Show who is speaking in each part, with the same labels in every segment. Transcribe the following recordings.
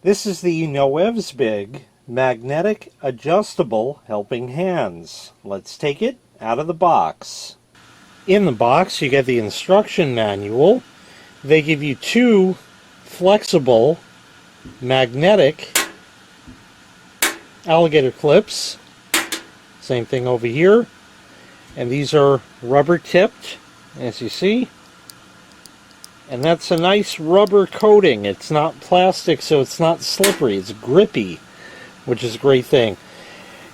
Speaker 1: This is the NOEVSBIG magnetic adjustable helping hands. Let's take it out of the box. In the box you get the instruction manual. They give you two flexible magnetic alligator clips. Same thing over here. And these are rubber tipped, as you see. And that's a nice rubber coating. It's not plastic, so it's not slippery. It's grippy, which is a great thing.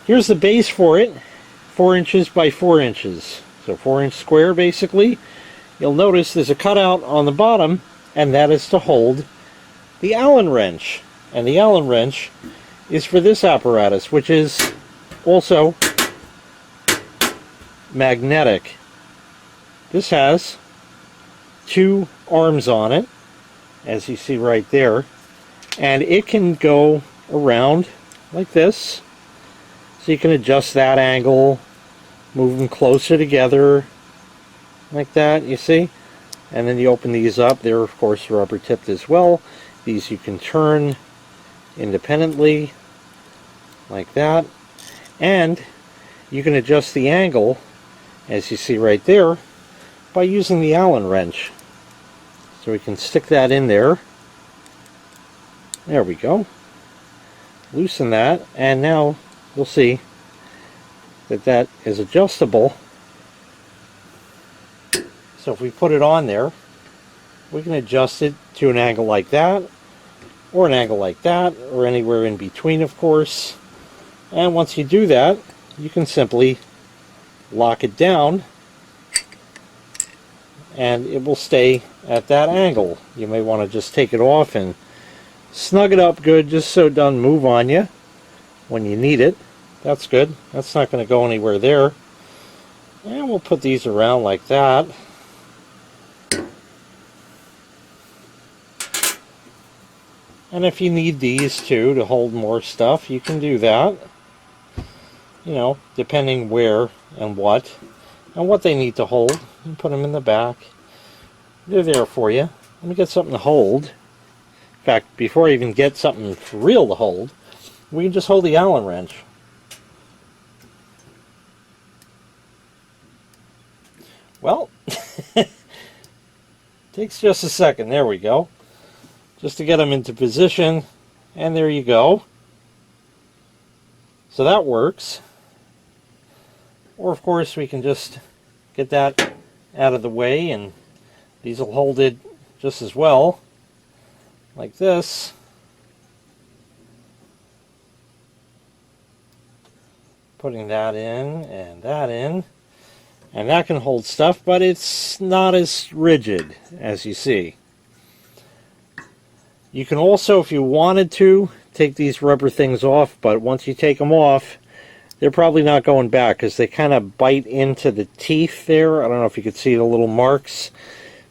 Speaker 1: Here's the base for it, 4 inches by 4 inches. So 4-inch square, basically. You'll notice there's a cutout on the bottom, and that is to hold the Allen wrench. And the Allen wrench is for this apparatus, which is also magnetic. This has 2 arms on it, as you see right there, and it can go around like this, so you can adjust that angle, move them closer together like that, you see, and then you open these up. They're of course rubber tipped as well. These you can turn independently like that, and you can adjust the angle, as you see right there, by using the Allen wrench. So we can stick that in there. There we go. Loosen that, and now you'll see that that is adjustable. So if we put it on there, we can adjust it to an angle like that, or an angle like that, or anywhere in between, of course. And once you do that, you can simply lock it down, and it will stay at that angle. You may want to just take it off and snug it up good, just so it doesn't move on you when you need it. That's good. That's not going to go anywhere there. And we'll put these around like that. And if you need these too to hold more stuff, you can do that. You know, depending where and what they need to hold. You put them in the back. They're there for you. Let me get something to hold. In fact, before I even get something for real to hold, we can just hold the Allen wrench. Well, takes just a second. There we go. Just to get them into position, and there you go. So that works. Or of course we can just get that out of the way, and these will hold it just as well, like this. Putting that in, and that can hold stuff, but it's not as rigid, as you see. You can also, if you wanted to, take these rubber things off, but once you take them off, they're probably not going back because they kind of bite into the teeth there. I don't know if you could see the little marks.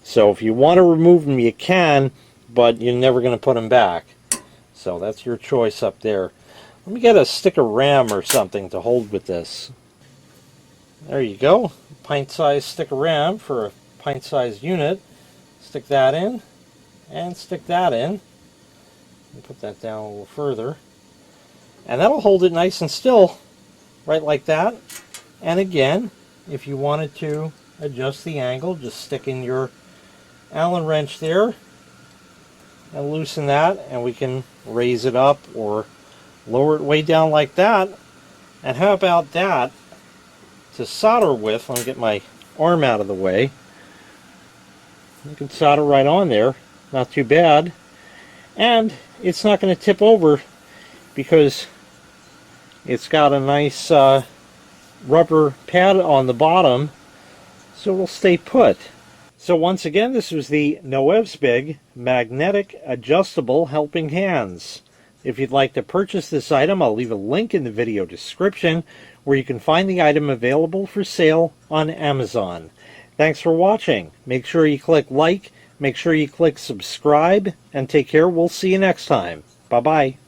Speaker 1: So if you want to remove them, you can, but you're never going to put them back. So that's your choice up there. Let me get a stick of RAM or something to hold with this. There you go. Pint-sized stick of RAM for a pint-sized unit. Stick that in, and stick that in. Put that down a little further. And that'll hold it nice and still, right like that. And again, if you wanted to adjust the angle, just stick in your Allen wrench there and loosen that, and we can raise it up or lower it way down like that. And how about that to solder with? Let me get my arm out of the way. You can solder right on there, not too bad. And it's not going to tip over because it's got a nice rubber pad on the bottom, so it'll stay put. So once again, this was the NOEVSBIG magnetic adjustable helping hands. If you'd like to purchase this item, I'll leave a link in the video description where you can find the item available for sale on Amazon. Thanks for watching. Make sure you click like, make sure you click subscribe, and take care. We'll see you next time. Bye-bye.